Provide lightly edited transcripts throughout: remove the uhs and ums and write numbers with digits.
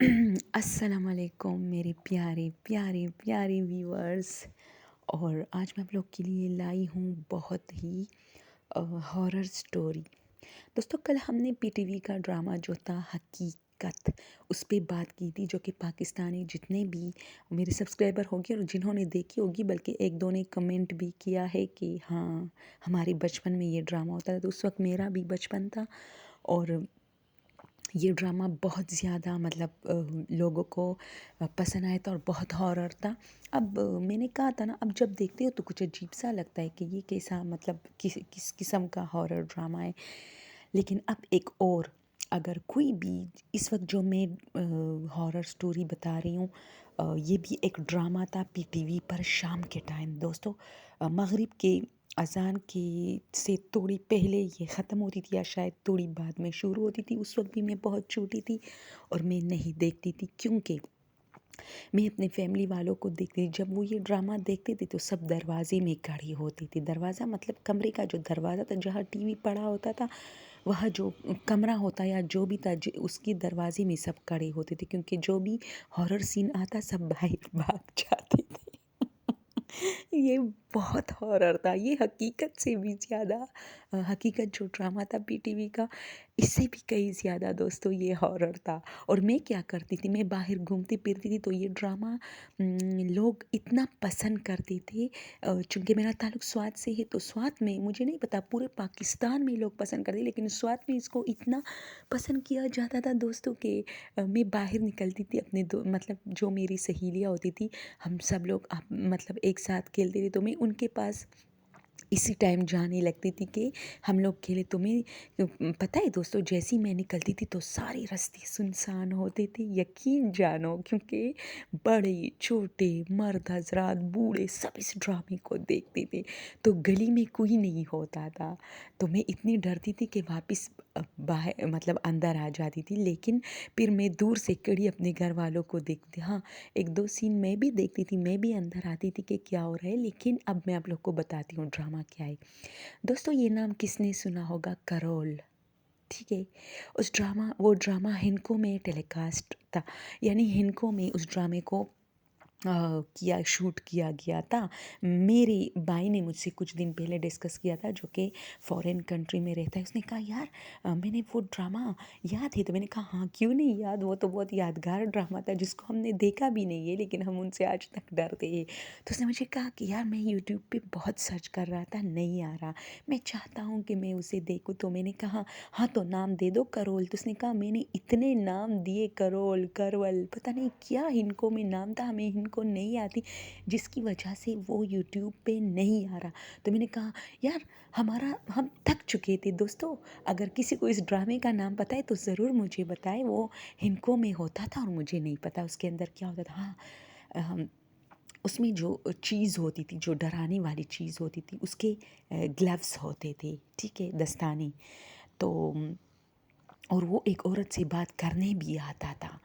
السلام علیکم میرے پیارے پیارے پیارے ویورز، اور آج میں آپ لوگ کے لیے لائی ہوں بہت ہی ہارر سٹوری۔ دوستو، کل ہم نے پی ٹی وی کا ڈرامہ جو تھا حقیقت، اس پہ بات کی تھی، جو کہ پاکستانی جتنے بھی میرے سبسکرائبر ہوں گے اور جنہوں نے دیکھی ہوگی، بلکہ ایک دو نے کمنٹ بھی کیا ہے کہ ہاں ہمارے بچپن میں یہ ڈرامہ ہوتا تھا۔ تو اس وقت میرا بھی بچپن تھا اور یہ ڈرامہ بہت زیادہ لوگوں کو پسند آیا تھا اور بہت ہارر تھا۔ اب میں نے کہا تھا نا، اب جب دیکھتے ہو تو کچھ عجیب سا لگتا ہے کہ یہ کیسا کس قسم کا ہارر ڈرامہ ہے۔ لیکن اب ایک اور، اگر کوئی بھی اس وقت جو میں ہارر سٹوری بتا رہی ہوں، یہ بھی ایک ڈرامہ تھا پی ٹی وی پر شام کے ٹائم۔ دوستو، مغرب کے اذان کے سے تھوڑی پہلے یہ ختم ہوتی تھی، یا شاید تھوڑی بعد میں شروع ہوتی تھی۔ اس وقت بھی میں بہت چھوٹی تھی اور میں نہیں دیکھتی تھی، کیونکہ میں اپنے فیملی والوں کو دیکھتی تھی۔ جب وہ یہ ڈرامہ دیکھتے تھے تو سب دروازے میں کھڑی ہوتی تھی۔ دروازہ مطلب کمرے کا جو دروازہ تھا، جہاں ٹی وی پڑا ہوتا تھا، وہاں جو کمرہ ہوتا یا جو بھی تھا، اس کی دروازے میں سب کھڑے ہوتے تھے، کیونکہ جو بھی ہارر سین آتا سب باہر بھاگ جاتے تھے۔ یہ بہت ہارر تھا، یہ حقیقت سے بھی زیادہ، حقیقت جو ڈرامہ تھا پی ٹی وی کا، اس سے بھی کئی زیادہ دوستو یہ ہارر تھا۔ اور میں کیا کرتی تھی، میں باہر گھومتی پھرتی تھی، تو یہ ڈرامہ لوگ اتنا پسند کرتے تھے، چونکہ میرا تعلق سوات سے ہے، تو سوات میں مجھے نہیں پتا پورے پاکستان میں لوگ پسند کرتے، لیکن سوات میں اس کو اتنا پسند کیا جاتا تھا دوستوں کہ میں باہر نکلتی تھی اپنے جو میری سہیلیاں ہوتی تھی، ہم سب لوگ ایک ساتھ کھیلتے تھے، تو میں ان کے پاس اسی ٹائم جانے لگتی تھی کہ ہم لوگ کھیلے۔ تو میں پتہ ہے دوستو، جیسی میں نکلتی تھی تو سارے راستے سنسان ہوتے تھے، یقین جانو، کیونکہ بڑے چھوٹے مرد حضرات بوڑھے سب اس ڈرامے کو دیکھتے تھے، تو گلی میں کوئی نہیں ہوتا تھا۔ تو میں اتنی ڈرتی تھی کہ واپس باہر اندر آ جاتی تھی، لیکن پھر میں دور سے کڑی اپنے گھر والوں کو دیکھتی تھی۔ ہاں، ایک دو سین میں بھی دیکھتی تھی، میں بھی اندر آتی تھی کہ کیا ہو رہا ہے، لیکن اب میں آپ لوگ کو بتاتی ہوں ڈرامہ کیا ہے۔ دوستو، یہ نام کس نے سنا ہوگا؟ کرول، ٹھیک ہے۔ وہ ڈرامہ ہنکو میں ٹیلی کاسٹ تھا، یعنی ہنکو میں اس ڈرامے کو شوٹ کیا گیا تھا۔ میرے بھائی نے مجھ سے کچھ دن پہلے ڈسکس کیا تھا، جو کہ فورن کنٹری میں رہتا ہے۔ اس نے کہا، یار میں نے وہ ڈرامہ یاد ہے؟ تو میں نے کہا ہاں، کیوں نہیں یاد، وہ تو بہت یادگار ڈرامہ تھا، جس کو ہم نے دیکھا بھی نہیں ہے، لیکن ہم ان سے آج تک ڈرتے ہیں۔ تو اس نے مجھے کہا کہ یار، میں یوٹیوب پہ بہت سرچ کر رہا تھا، نہیں آ رہا، میں چاہتا ہوں کہ میں اسے دیکھوں۔ تو میں نے کہا ہاں، تو نام دے دو، کرول۔ تو اس نے کہا میں نے اتنے نام دیے، کرول، کرول، پتہ نہیں کیا ہنکو میں نام تھا، ہمیں ہنکو نہیں آتی، جس کی وجہ سے وہ یوٹیوب پہ نہیں آ رہا۔ تو میں نے کہا یار، ہم تھک چکے تھے دوستو، اگر کسی کو اس ڈرامے کا نام پتہ ہے تو ضرور مجھے بتائے۔ وہ ہنکو میں ہوتا تھا اور مجھے نہیں پتا اس کے اندر کیا ہوتا تھا۔ ہاں، اس میں جو چیز ہوتی تھی، جو ڈرانے والی چیز ہوتی تھی، اس کے گلوز ہوتے تھے، ٹھیک ہے، دستانے۔ تو اور وہ ایک عورت سے بات کرنے بھی آتا تھا۔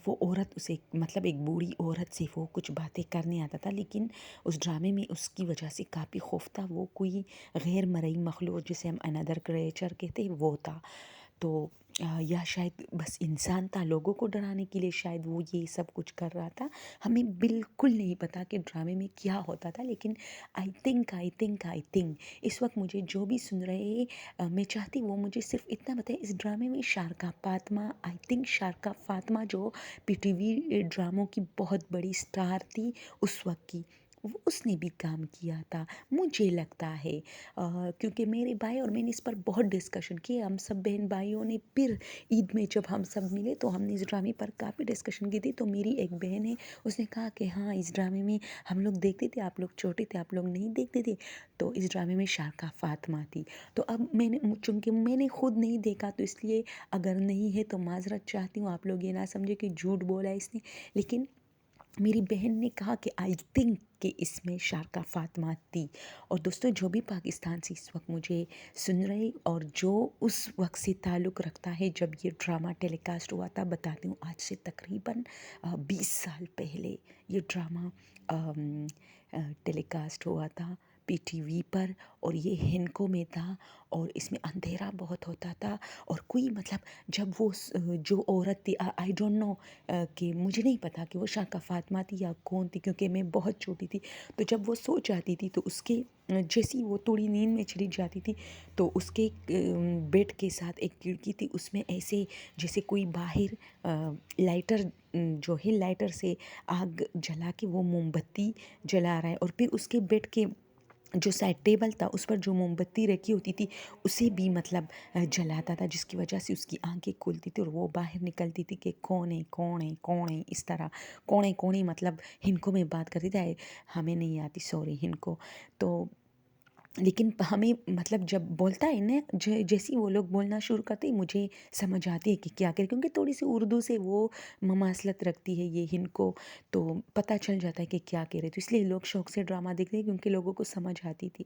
وہ عورت اسے ایک بوڑھی عورت سے وہ کچھ باتیں کرنے آتا تھا، لیکن اس ڈرامے میں اس کی وجہ سے کافی خوف تھا، وہ کوئی غیر مرئی مخلوق، جسے ہم انادر کریچر کہتے ہیں، وہ تھا۔ تو یا شاید بس انسان تھا، لوگوں کو ڈرانے کے لیے شاید وہ یہ سب کچھ کر رہا تھا۔ ہمیں بالکل نہیں پتا کہ ڈرامے میں کیا ہوتا تھا، لیکن آئی تھنک اس وقت مجھے جو بھی سن رہے میں چاہتی وہ مجھے صرف اتنا بتائے، اس ڈرامے میں شارکا فاطمہ جو پی ٹی وی ڈراموں کی بہت بڑی سٹار تھی اس وقت کی، اس نے بھی کام کیا تھا، مجھے لگتا ہے، کیونکہ میرے بھائی اور میں نے اس پر بہت ڈسکشن کی، ہم سب بہن بھائیوں نے پھر عید میں جب ہم سب ملے تو ہم نے اس ڈرامے پر کافی ڈسکشن کی تھی۔ تو میری ایک بہن ہے، اس نے کہا کہ ہاں، اس ڈرامے میں ہم لوگ دیکھتے تھے، آپ لوگ چھوٹے تھے، آپ لوگ نہیں دیکھتے تھے، تو اس ڈرامے میں شارکا فاطمہ تھی۔ تو اب چونکہ میں نے خود نہیں دیکھا، تو اس لیے اگر نہیں ہے تو معذرت چاہتی ہوں، آپ لوگ یہ نہ سمجھے کہ جھوٹ بولا اس نے، لیکن میری بہن نے کہا کہ آئی تھنک کہ اس میں شارکا فاطمہ تھی۔ اور دوستو، جو بھی پاکستان سے اس وقت مجھے سن رہے اور جو اس وقت سے تعلق رکھتا ہے جب یہ ڈرامہ ٹیلی کاسٹ ہوا تھا، بتاتی ہوں، آج سے تقریباً 20 سال پہلے یہ ڈرامہ ٹیلی کاسٹ ہوا تھا PTV पर, और ये हिनको में था, और इसमें अंधेरा बहुत होता था। और कोई मतलब जब वो जो औरत थी, आई डोंट नो कि मुझे नहीं पता कि वो शाका फातिमा थी या कौन थी, क्योंकि मैं बहुत छोटी थी। तो जब वो सो जाती थी तो उसके जैसी वो थोड़ी नींद में चली जाती थी, तो उसके बेड के साथ एक खिड़की थी, उसमें ऐसे जैसे कोई बाहर लाइटर जो है लाइटर से आग जला के वो मोमबत्ती जला रहा है, और फिर उसके बेड के जो साइड टेबल था उस पर जो मोमबत्ती रखी होती थी उसे भी मतलब जलाता था, जिसकी वजह से उसकी आंखें खुलती थी और वो बाहर निकलती थी कि कौन है कौन है कौन है, इस तरह कौन है मतलब हिनको में बात करती थी। हमें नहीं आती, सॉरी हिनको। तो लेकिन हमें मतलब जब बोलता है ना, जैसे ही वो लोग बोलना शुरू करते ही मुझे समझ आती है कि क्या करें, क्योंकि थोड़ी सी उर्दू से वो ममासलत रखती है ये हिनको, तो पता चल जाता है कि क्या कह रहे, तो इसलिए लोग शौक से ड्रामा देखते हैं क्योंकि लोगों को समझ आती थी।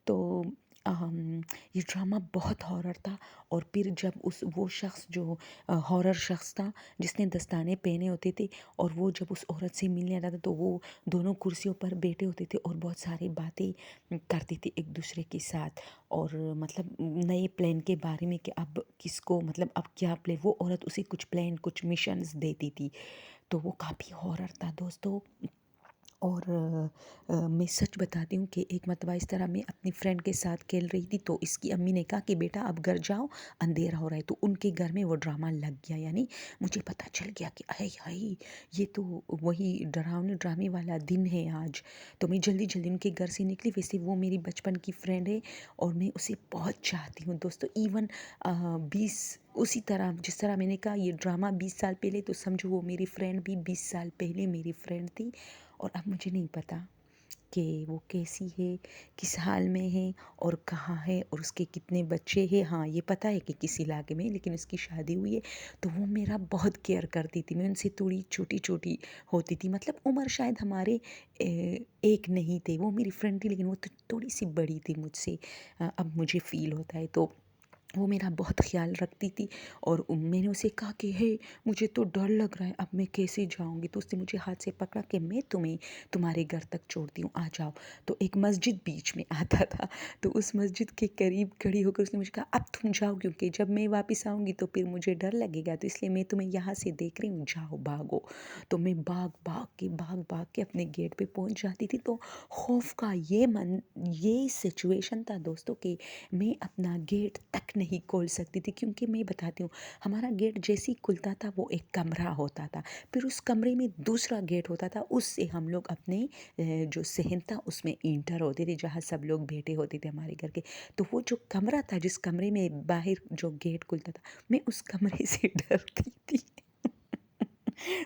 तो ये ड्रामा बहुत हॉरर था। और फिर जब उस वो शख्स जो हॉरर शख्स था जिसने दस्ताने पहने होते थे, और वो जब उस औरत से मिलने आता था तो वो दोनों कुर्सियों पर बैठे होते थे और बहुत सारी बातें करते थे एक दूसरे के साथ, और मतलब नए प्लान के बारे में कि अब किसको मतलब अब क्या प्लान, वो औरत उसे कुछ प्लान कुछ मिशंस देती थी। तो वो काफ़ी हॉरर था दोस्तों। और मैं सच बताती हूँ कि एक मरतबा इस तरह मैं अपनी फ्रेंड के साथ खेल रही थी, तो इसकी अम्मी ने कहा कि बेटा अब घर जाओ, अंधेरा हो रहा है। तो उनके घर में वो ड्रामा लग गया, यानी मुझे पता चल गया कि हाय हाय, ये तो वही डरावने ड्रामे वाला दिन है आज। तो मैं जल्दी जल्दी उनके घर से निकली। वैसे वो मेरी बचपन की फ्रेंड है और मैं उसे बहुत चाहती हूँ दोस्तों। इवन 20 उसी तरह जिस तरह मैंने कहा ये ड्रामा 20 साल पहले, तो समझो वो मेरी फ्रेंड भी 20 साल पहले मेरी फ्रेंड थी। और अब मुझे नहीं पता कि वो कैसी है, किस हाल में है और कहाँ है, और उसके कितने बच्चे हैं। हाँ, ये पता है कि किस इलाके में, लेकिन उसकी शादी हुई है। तो वो मेरा बहुत केयर करती थी। मैं उनसे थोड़ी छोटी-छोटी होती थी, मतलब उम्र शायद हमारे एक नहीं थे। वो मेरी फ्रेंड थी लेकिन वो तो थोड़ी-सी बड़ी थी मुझसे, अब मुझे फ़ील होता है। तो वो मेरा बहुत ख़्याल रखती थी। और मैंने उसे कहा कि हे, मुझे तो डर लग रहा है, अब मैं कैसे जाऊँगी? तो उसने मुझे हाथ से पकड़ा कि मैं तुम्हें तुम्हारे घर तक छोड़ती हूँ, आ जाओ। तो एक मस्जिद बीच में आता था, तो उस मस्जिद के करीब खड़ी होकर उसने मुझे कहा अब तुम जाओ, क्योंकि जब मैं वापस आऊँगी तो फिर मुझे डर लगेगा, तो इसलिए मैं तुम्हें यहाँ से देख रही हूँ, जाओ भागो। तो मैं भाग के अपने गेट पे पहुँच जाती थी। तो खौफ का ये सिचुएशन था दोस्तों कि मैं अपना गेट तक नहीं खोल सकती थी, क्योंकि मैं बताती हूँ, हमारा गेट जैसे ही खुलता था वो एक कमरा होता था, फिर उस कमरे में दूसरा गेट होता था, उससे हम लोग अपने जो सहन था उसमें इंटर होते थे, जहाँ सब लोग बैठे होते थे हमारे घर के। तो वो जो कमरा था जिस कमरे में बाहर जो गेट खुलता था, मैं उस कमरे से डरती थी।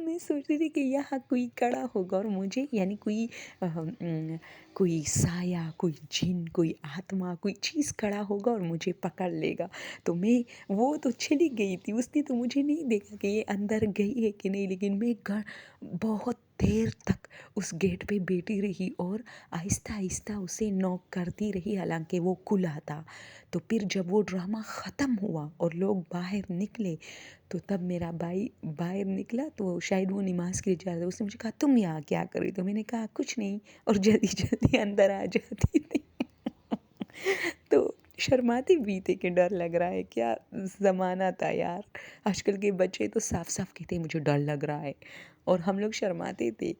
मैं सोचती थी कि यहाँ कोई खड़ा होगा और मुझे, यानी कोई साया, कोई जिन, कोई आत्मा, कोई चीज़ खड़ा होगा और मुझे पकड़ लेगा। तो मैं, वो तो चली गई थी, उसने तो मुझे नहीं देखा कि ये अंदर गई है कि नहीं, लेकिन मैं घर बहुत देर तक उस गेट पे बैठी रही और आहिस्ता आहिस्ता उसे नॉक करती रही, हालांकि वो खुला था। तो फिर जब वो ड्रामा ख़त्म हुआ और लोग बाहर निकले, तो तब मेरा भाई बाहर निकला, तो शायद वो नमाज़ के लिए जा रहा था। उसने मुझे कहा तुम यहाँ क्या कर रही? तो मैंने कहा कुछ नहीं, और जल्दी जल्दी अंदर आ जाती थी। तो शर्माते भी थे कि डर लग रहा है, क्या ज़माना था यार। आजकल के बच्चे तो साफ साफ कहते हैं मुझे डर लग रहा है, और हम लोग शर्माते थे,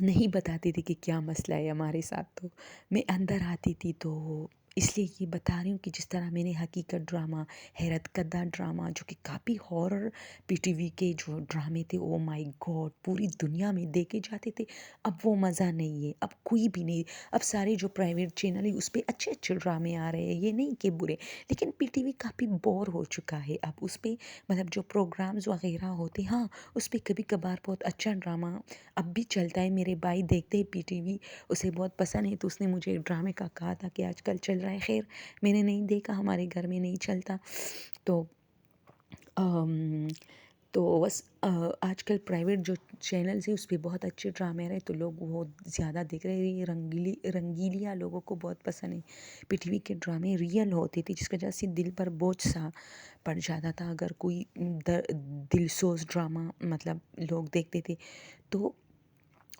नहीं बताती थी कि क्या मसला है हमारे साथ। तो मैं अंदर आती थी, तो इसलिए ये बता रही हूँ कि जिस तरह मैंने हकीकत ड्रामा, हैरत कद्दा ड्रामा, जो कि काफ़ी हॉरर पीटीवी के जो ड्रामे थे, ओ माय गॉड, पूरी दुनिया में देखे जाते थे, अब वो मज़ा नहीं है, अब कोई भी नहीं। अब सारे जो प्राइवेट चैनल है उस पर अच्छे अच्छे ड्रामे आ रहे हैं, ये नहीं कि बुरे, लेकिन पीटीवी काफ़ी बोर हो चुका है अब उस पर, मतलब जो प्रोग्राम्स वगैरह होते, हाँ उस पर कभी कभार बहुत अच्छा ड्रामा अब भी चलता है। मेरे भाई देखते हैं पीटीवी, उसे बहुत पसंद है, तो उसने मुझे ड्रामे का कहा था कि आजकल चल रहा है। खैर मैंने नहीं देखा, हमारे घर में नहीं चलता। तो अम, तो बस आजकल प्राइवेट जो चैनल्स हैं उस पे बहुत अच्छे ड्रामे आ रहे हैं, तो लोग वो ज़्यादा देख रहे हैं। ये रंगीलियाँ लोगों को बहुत पसंद है। पीटीवी के ड्रामे रियल होती थी, जिसकी वजह से दिल पर बोझ सा पड़ जाता था अगर कोई दिलसोज ड्रामा मतलब लोग देखते थे। तो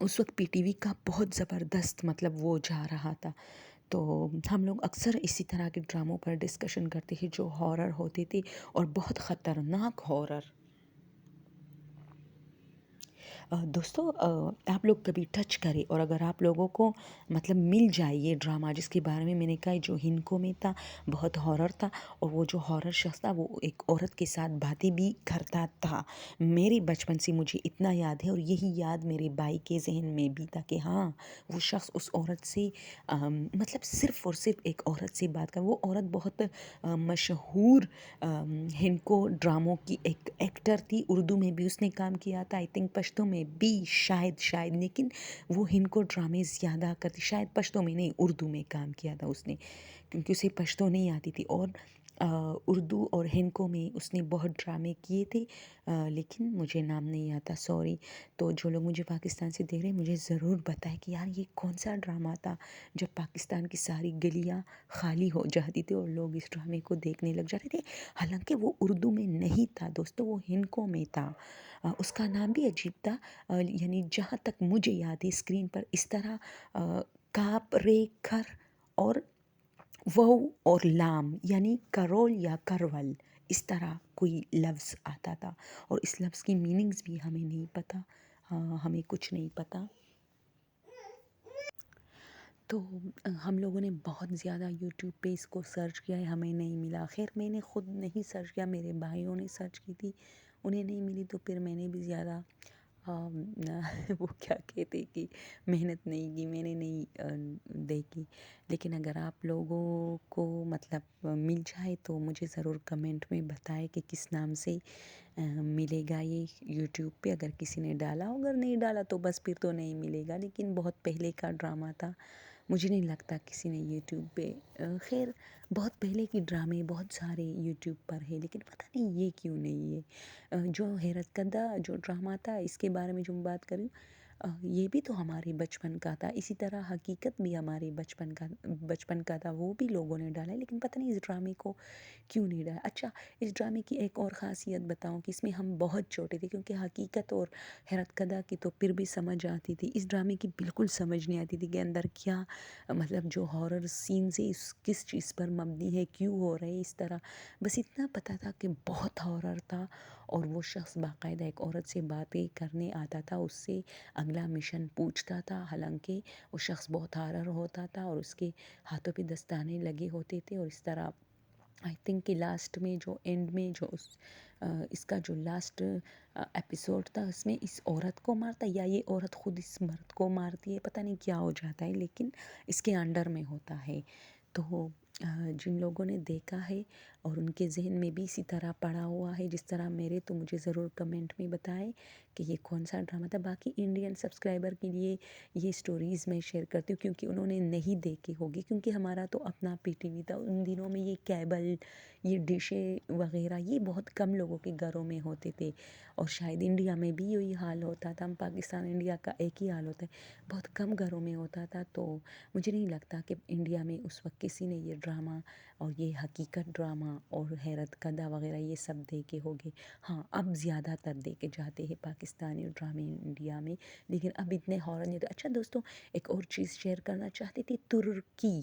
उस वक़्त पीटीवी का बहुत ज़बरदस्त मतलब वो जा रहा था। तो हम लोग अक्सर इसी तरह के ड्रामों पर डिस्कशन करते थे जो हॉरर होते थे, और बहुत ख़तरनाक हॉरर। दोस्तों, आप लोग कभी टच करें, और अगर आप लोगों को मतलब मिल जाए ये ड्रामा जिसके बारे में मैंने कहा, जो हिनको में था, बहुत हॉरर था, और वो जो हॉरर शख्स था वो एक औरत के साथ बातें भी करता था। मेरे बचपन से मुझे इतना याद है, और यही याद मेरे भाई के जहन में भी था कि हाँ, वो शख्स उस औरत से मतलब सिर्फ़ और सिर्फ एक औरत से बात कर, वो औरत बहुत मशहूर हिनको ड्रामों की एक एक्टर थी। उर्दू में भी उसने काम किया था, आई थिंक पश्तो में भी शायद, लेकिन वो हिनको ड्रामे ज़्यादा करती, शायद पश्तो में नहीं, उर्दू में काम किया था उसने, क्योंकि उसे पश्तो नहीं आती थी। और उर्दू और हिनको में उसने बहुत ड्रामे किए थे, लेकिन मुझे नाम नहीं आता, सॉरी। तो जो लोग मुझे पाकिस्तान से देख रहे हैं, मुझे ज़रूर बताएं कि यार ये कौन सा ड्रामा था जब पाकिस्तान की सारी गलियां खाली हो जाती थी और लोग इस ड्रामे को देखने लग जाते थे। हालांकि वो उर्दू में नहीं था दोस्तों, वो हिनको में था। उसका नाम भी अजीब था, यानी जहाँ तक मुझे याद है स्क्रीन पर इस तरह काप रे खर और वहु और लाम, यानी करोल या करवल, इस तरह कोई लफ्ज़ आता था, और इस लफ्ज़ की मीनिंग्स भी हमें नहीं पता। हाँ, हमें कुछ नहीं पता। तो हम लोगों ने बहुत ज़्यादा यूट्यूब पे इसको सर्च किया है, हमें नहीं मिला। खैर मैंने ख़ुद नहीं सर्च किया, मेरे भाइयों ने सर्च की थी, उन्हें नहीं मिली, तो फिर मैंने भी ज़्यादा वो क्या कहते कि मेहनत नहीं की, मैंने नहीं देखी। लेकिन अगर आप लोगों को मतलब मिल जाए तो मुझे ज़रूर कमेंट में बताएं कि किस नाम से मिलेगा ये यूट्यूब पे, अगर किसी ने डाला हो। अगर नहीं डाला तो बस फिर तो नहीं मिलेगा, लेकिन बहुत पहले का ड्रामा था, मुझे नहीं लगता किसी ने यूट्यूब पे खैर बहुत पहले की ड्रामे बहुत सारे यूट्यूब पर है, लेकिन पता नहीं ये क्यों नहीं है। जो हैरत कदा जो ड्रामा था, इसके बारे में जो मैं बात कर रही हूँ, ये भी तो हमारे बचपन का था। इसी तरह हकीकत भी हमारे बचपन का था, वो भी लोगों ने डाला है, लेकिन पता नहीं इस ड्रामे को क्यों नहीं डाला। अच्छा, इस ड्रामे की एक और ख़ासियत बताऊँ कि इसमें हम बहुत छोटे थे, क्योंकि हकीकत और हैरत कदा की तो फिर भी समझ आती थी, इस ड्रामे की बिल्कुल समझ नहीं आती थी कि अंदर क्या मतलब जो हॉरर सीन से इस किस चीज़ पर मबनी है, क्यों हो रहा है इस तरह। बस इतना पता था कि बहुत हॉरर था, और वो शख्स बाकायदा एक औरत से बातें करने आता था, उससे अगला मिशन पूछता था। हालांकि वो शख्स बहुत हॉरर होता था, और उसके हाथों पे दस्ताने लगे होते थे, और इस तरह आई थिंक कि लास्ट में जो एंड में जो इसका जो लास्ट एपिसोड था, उसमें इस औरत को मारता, या ये औरत ख़ुद इस मर्द को मारती है, पता नहीं क्या हो जाता है, लेकिन इसके अंडर में होता है। तो जिन लोगों ने देखा है और उनके ज़हन में भी इसी तरह पड़ा हुआ है जिस तरह मेरे, तो मुझे ज़रूर कमेंट में बताएं कि ये कौन सा ड्रामा था। बाकी इंडियन सब्सक्राइबर के लिए ये स्टोरीज़ मैं शेयर करती हूँ, क्योंकि उन्होंने नहीं देखी होगी, क्योंकि हमारा तो अपना पीटीवी था उन दिनों में। ये केबल, ये डिशें वगैरह ये बहुत कम लोगों के घरों में होते थे, और शायद इंडिया में भी यही हाल होता था। हम पाकिस्तान इंडिया का एक ही हाल होता है, बहुत कम घरों में होता था। तो मुझे नहीं लगता कि इंडिया में उस वक्त किसी ने ये ड्रामा और ये हकीकत ड्रामा और हैरत कदा वगैरह ये सब देखे होंगे। हाँ, अब ज़्यादातर देखे जाते हैं पाकिस्तानी ड्रामे इंडिया में, लेकिन अब इतने हॉरर नहीं होते। अच्छा दोस्तों, एक और चीज़ शेयर करना चाहती थी, तुर्की।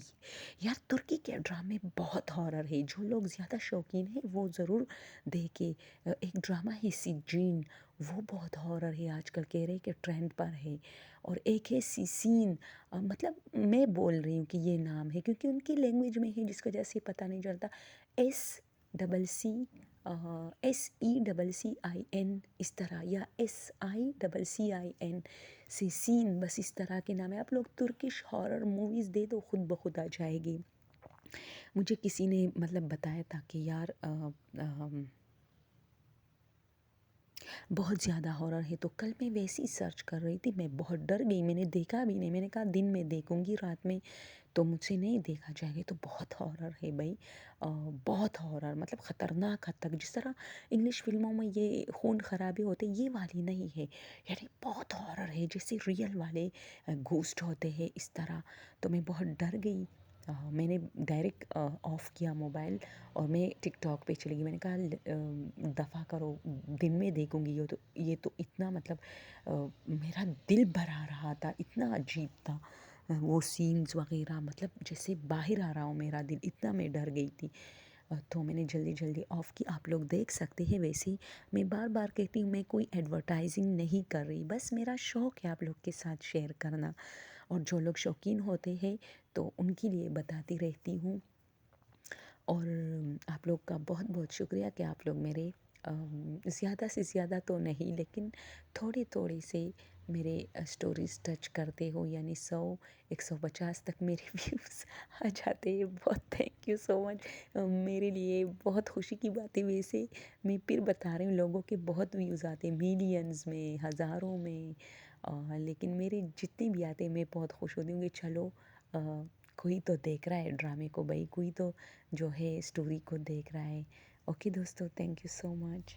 यार तुर्की के ड्रामे बहुत हॉरर है, जो लोग ज़्यादा शौकीन हैं वो ज़रूर देखे। एक ड्रामा है सिजीन, वो बहुत हॉरर है, आजकल कह रहे हैं कि ट्रेंड पर है। और एक है सिसीन, मतलब मैं बोल रही हूँ कि ये नाम है क्योंकि उनकी लैंग्वेज में है, जिसकी वजह से पता नहीं चलता। एस डबल सी SECCIN इस तरह, या SICCIN से सीन, बस इस तरह के नाम है। आप लोग तुर्किश हॉरर मूवीज़ दे दो, खुद ब खुद आ जाएगी। मुझे किसी ने मतलब बताया था कि यार बहुत ज़्यादा हॉरर है, तो कल मैं वैसे ही सर्च कर रही थी, मैं बहुत डर गई, मैंने देखा भी नहीं। मैंने कहा दिन में देखूंगी, रात में तो मुझसे नहीं देखा जाएगा। तो बहुत हॉरर है भाई, बहुत हॉरर, मतलब ख़तरनाक हद तक। जिस तरह इंग्लिश फिल्मों में ये खून खराबे होते, ये वाली नहीं है, यानी बहुत हॉरर है, जैसे रियल वाले घोस्ट होते हैं इस तरह। तो मैं बहुत डर गई। میں نے ڈائریکٹ آف کیا موبائل اور میں ٹک ٹاک پہ چلی گئی. میں نے کہا دفع کرو، دن میں دیکھوں گی. یہ تو اتنا مطلب میرا دل بھرا رہا تھا، اتنا عجیب تھا وہ سینز وغیرہ، مطلب جیسے باہر آ رہا ہوں میرا دل، اتنا میں ڈر گئی تھی. تو میں نے جلدی جلدی آف کی. آپ لوگ دیکھ سکتے ہیں. ویسے ہی میں بار بار کہتی ہوں، میں کوئی ایڈورٹائزنگ نہیں کر رہی، بس میرا شوق ہے آپ لوگ کے ساتھ شیئر کرنا، اور جو لوگ شوقین ہوتے ہیں تو ان کے لیے بتاتی رہتی ہوں. اور آپ لوگ کا بہت بہت شکریہ کہ آپ لوگ میرے زیادہ سے زیادہ تو نہیں لیکن تھوڑے تھوڑے سے میرے اسٹوریز ٹچ کرتے ہو، یعنی 100 150 تک میرے ویوز آ جاتے ہیں. بہت تھینک یو سو مچ. میرے لیے بہت خوشی کی بات ہے. ویسے میں پھر بتا رہی ہوں، لوگوں کے بہت ویوز آتے ہیں، ملینز میں، ہزاروں میں، لیکن میرے جتنے بھی آتے ہیں میں بہت خوش ہوتی ہوں کہ چلو کوئی تو دیکھ رہا ہے ڈرامے کو، بھائی کوئی تو جو ہے اسٹوری کو دیکھ رہا ہے. اوکے دوستو، تھینک یو سو مچ.